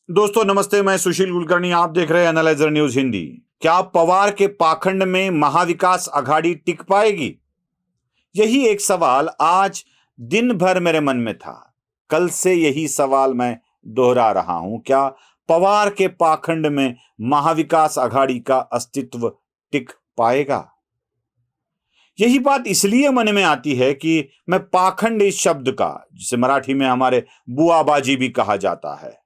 दोस्तों नमस्ते, मैं सुशील कुलकर्णी। आप देख रहे हैं एनालाइजर न्यूज हिंदी। क्या पवार के पाखंड में महाविकास आघाड़ी टिक पाएगी? यही एक सवाल आज दिन भर मेरे मन में था। कल से यही सवाल मैं दोहरा रहा हूं। क्या पवार के पाखंड में महाविकास आघाड़ी का अस्तित्व टिक पाएगा? यही बात इसलिए मन में आती है कि मैं पाखंड इस शब्द का, जिसे मराठी में हमारे बुआबाजी भी कहा जाता है,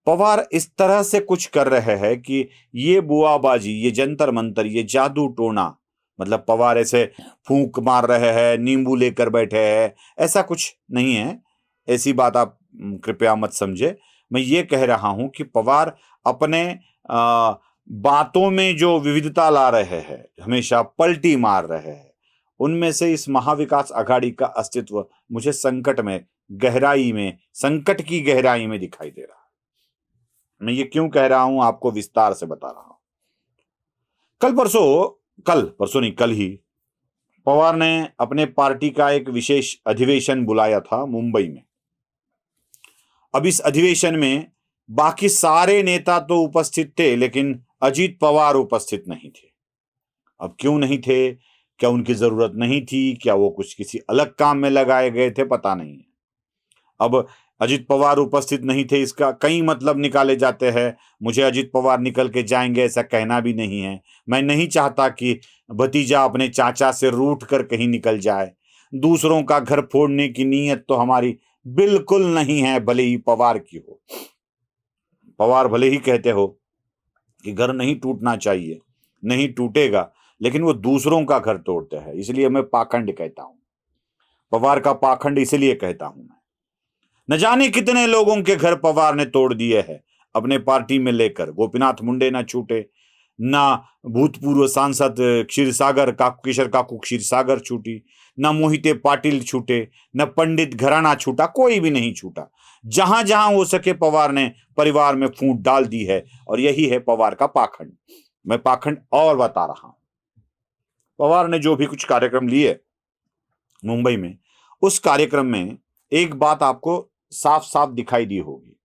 पवार इस तरह से कुछ कर रहे हैं कि ये बुआबाजी, ये जंतर मंतर, ये जादू टोना, मतलब पवार ऐसे फूंक मार रहे हैं, नींबू लेकर बैठे हैं, ऐसा कुछ नहीं है। ऐसी बात आप कृपया मत समझे। मैं ये कह रहा हूं कि पवार अपने बातों में जो विविधता ला रहे हैं, हमेशा पलटी मार रहे हैं, उनमें से इस महाविकास आघाड़ी का अस्तित्व मुझे संकट की गहराई में दिखाई दे रहा है। मैं ये क्यों कह रहा हूं, आपको विस्तार से बता रहा हूं। कल परसों नहीं, कल ही पवार ने अपने पार्टी का एक विशेष अधिवेशन बुलाया था मुंबई में। अब इस अधिवेशन में बाकी सारे नेता तो उपस्थित थे, लेकिन अजीत पवार उपस्थित नहीं थे। अब क्यों नहीं थे? क्या उनकी जरूरत नहीं थी? क्या वो कुछ किसी अलग काम में लगाए गए थे? पता नहीं है। अब अजित पवार उपस्थित नहीं थे, इसका कई मतलब निकाले जाते हैं। मुझे अजित पवार निकल के जाएंगे ऐसा कहना भी नहीं है। मैं नहीं चाहता कि भतीजा अपने चाचा से रूठ कर कहीं निकल जाए। दूसरों का घर फोड़ने की नीयत तो हमारी बिल्कुल नहीं है, भले ही पवार की हो। पवार भले ही कहते हो कि घर नहीं टूटना चाहिए, नहीं टूटेगा, लेकिन वो दूसरों का घर तोड़ते हैं। इसलिए मैं पाखंड कहता हूं, पवार का पाखंड इसलिए कहता हूं मैं। न जाने कितने लोगों के घर पवार ने तोड़ दिए हैं अपने पार्टी में लेकर। गोपीनाथ मुंडे ना छूटे, ना भूतपूर्व सांसद क्षीरसागर काकू, किशोर काकू क्षीरसागर छूटी, ना मोहिते पाटिल छूटे, न पंडित घराना छूटा, कोई भी नहीं छूटा। जहां जहां हो सके पवार ने परिवार में फूट डाल दी है, और यही है पवार का पाखंड। मैं पाखंड और बता रहा हूं। पवार ने जो भी कुछ कार्यक्रम लिए मुंबई में, उस कार्यक्रम में एक बात आपको साफ साफ दिखाई दी होगी।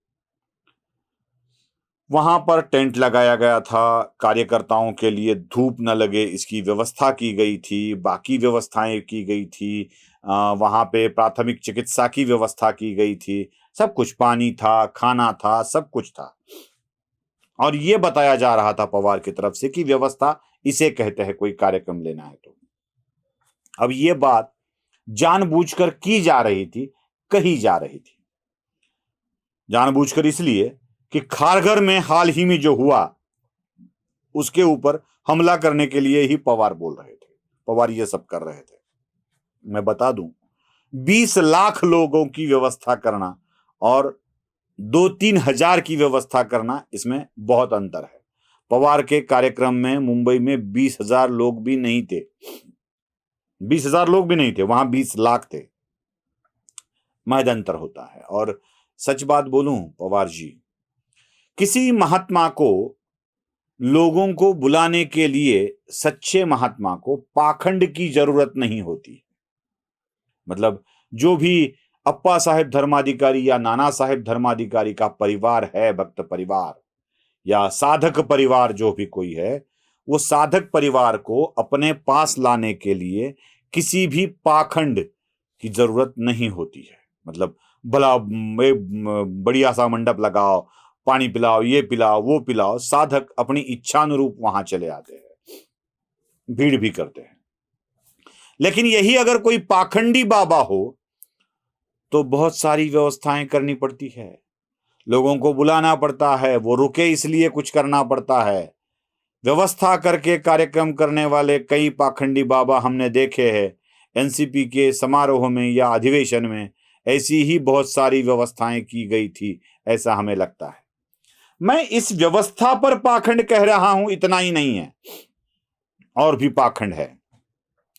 वहां पर टेंट लगाया गया था, कार्यकर्ताओं के लिए धूप न लगे इसकी व्यवस्था की गई थी, बाकी व्यवस्थाएं की गई थी। वहां पे प्राथमिक चिकित्सा की व्यवस्था की गई थी, सब कुछ, पानी था, खाना था, सब कुछ था। और ये बताया जा रहा था पवार की तरफ से कि व्यवस्था इसे कहते हैं कोई कार्यक्रम लेना है तो। अब ये बात जानबूझकर की जा रही थी, कही जा रही थी। जानबूझकर इसलिए कि खारघर में हाल ही में जो हुआ, उसके ऊपर हमला करने के लिए ही पवार बोल रहे थे, पवार ये सब कर रहे थे। मैं बता दूं, 20 लाख लोगों की व्यवस्था करना और 2-3 हजार की व्यवस्था करना, इसमें बहुत अंतर है। पवार के कार्यक्रम में मुंबई में 20,000 लोग भी नहीं थे, 20,000 लोग भी नहीं थे, वहां 20 लाख थे। महद अंतर होता है। और सच बात बोलूं पवार जी, किसी महात्मा को, लोगों को बुलाने के लिए, सच्चे महात्मा को पाखंड की जरूरत नहीं होती। मतलब जो भी अप्पा साहेब धर्माधिकारी या नाना साहेब धर्माधिकारी का परिवार है, भक्त परिवार या साधक परिवार, जो भी कोई है, वो साधक परिवार को अपने पास लाने के लिए किसी भी पाखंड की जरूरत नहीं होती है। मतलब भला बढ़िया सा मंडप लगाओ, पानी पिलाओ, ये पिलाओ, वो पिलाओ, साधक अपनी इच्छानुरूप वहां चले आते हैं, भीड़ भी करते हैं। लेकिन यही अगर कोई पाखंडी बाबा हो तो बहुत सारी व्यवस्थाएं करनी पड़ती है, लोगों को बुलाना पड़ता है, वो रुके इसलिए कुछ करना पड़ता है। व्यवस्था करके कार्यक्रम करने वाले कई पाखंडी बाबा हमने देखे हैं। एनसीपी के समारोह में या अधिवेशन में ऐसी ही बहुत सारी व्यवस्थाएं की गई थी, ऐसा हमें लगता है। मैं इस व्यवस्था पर पाखंड कह रहा हूं, इतना ही नहीं है, और भी पाखंड है।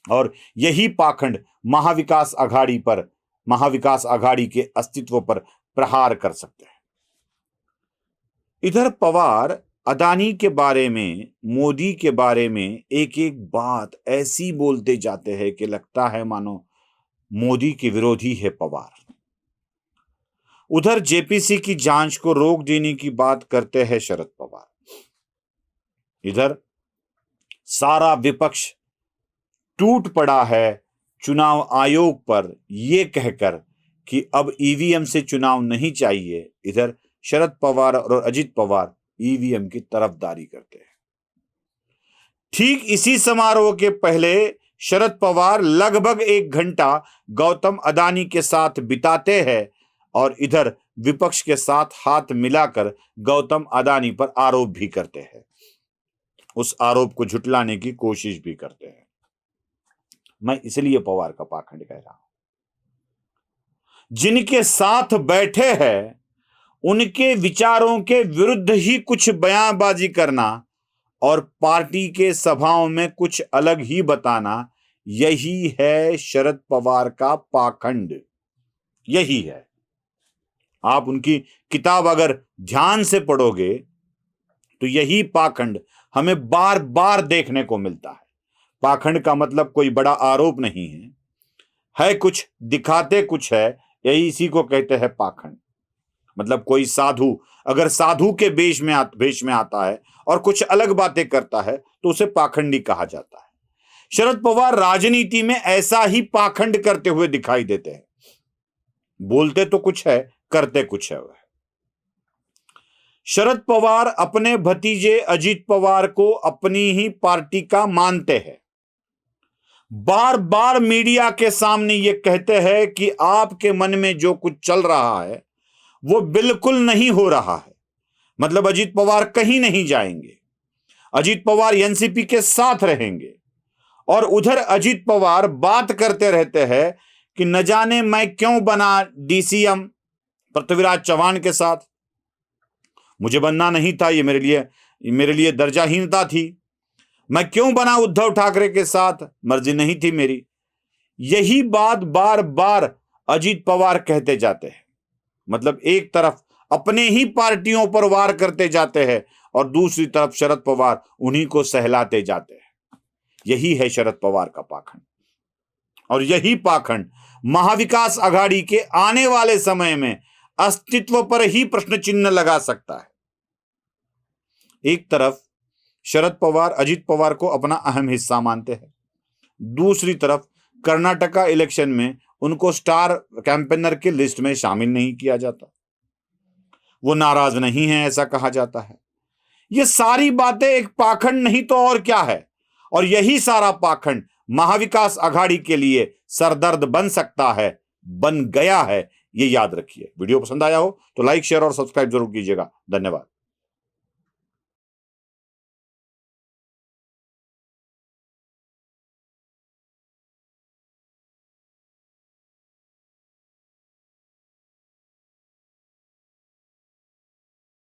और यही पाखंड महाविकास आघाड़ी के अस्तित्व पर प्रहार कर सकते हैं। इधर पवार अदानी के बारे में, मोदी के बारे में एक एक बात ऐसी बोलते जाते हैं कि लगता है मानो मोदी के विरोधी है पवार। उधर जेपीसी की जांच को रोक देने की बात करते हैं शरद पवार। इधर सारा विपक्ष टूट पड़ा है चुनाव आयोग पर यह कहकर कि अब ईवीएम से चुनाव नहीं चाहिए। इधर शरद पवार और अजित पवार ईवीएम की तरफदारी करते हैं। ठीक इसी समारोह के पहले शरद पवार लगभग 1 घंटा गौतम अदानी के साथ बिताते हैं और इधर विपक्ष के साथ हाथ मिलाकर गौतम अदानी पर आरोप भी करते हैं, उस आरोप को झुटलाने की कोशिश भी करते हैं। मैं इसलिए पवार का पाखंड कह रहा हूं, जिनके साथ बैठे हैं उनके विचारों के विरुद्ध ही कुछ बयानबाजी करना और पार्टी के सभाओं में कुछ अलग ही बताना, यही है शरद पवार का पाखंड। यही है। आप उनकी किताब अगर ध्यान से पढ़ोगे तो यही पाखंड हमें बार बार देखने को मिलता है। पाखंड का मतलब कोई बड़ा आरोप नहीं है कुछ दिखाते कुछ है, यही इसी को कहते हैं पाखंड। मतलब कोई साधु अगर साधु के भेष में आता है और कुछ अलग बातें करता है तो उसे पाखंडी कहा जाता है। शरद पवार राजनीति में ऐसा ही पाखंड करते हुए दिखाई देते हैं। बोलते तो कुछ है, करते कुछ है। शरद पवार अपने भतीजे अजित पवार को अपनी ही पार्टी का मानते हैं। बार बार मीडिया के सामने यह कहते हैं कि आपके मन में जो कुछ चल रहा है वो बिल्कुल नहीं हो रहा है। मतलब अजित पवार कहीं नहीं जाएंगे, अजित पवार एनसीपी के साथ रहेंगे। और उधर अजित पवार बात करते रहते हैं कि न जाने मैं क्यों बना डीसीएम पृथ्वीराज चौहान के साथ, मुझे बनना नहीं था, ये मेरे लिए दर्जाहीनता थी। मैं क्यों बना उद्धव ठाकरे के साथ, मर्जी नहीं थी मेरी। यही बात बार बार अजित पवार कहते जाते हैं। मतलब एक तरफ अपने ही पार्टियों पर वार करते जाते हैं और दूसरी तरफ शरद पवार उन्हीं को सहलाते जाते हैं। यही है शरद पवार का पाखंड। और यही पाखंड महाविकास आघाड़ी के आने वाले समय में अस्तित्व पर ही प्रश्न चिन्ह लगा सकता है। एक तरफ शरद पवार अजित पवार को अपना अहम हिस्सा मानते हैं, दूसरी तरफ कर्नाटका इलेक्शन में उनको स्टार कैंपेनर की लिस्ट में शामिल नहीं किया जाता, वो नाराज नहीं है ऐसा कहा जाता है। ये सारी बातें एक पाखंड नहीं तो और क्या है। और यही सारा पाखंड महाविकास आघाड़ी के लिए सरदर्द बन सकता है, बन गया है, ये याद रखिए। वीडियो पसंद आया हो तो लाइक शेयर और सब्सक्राइब जरूर कीजिएगा। धन्यवाद।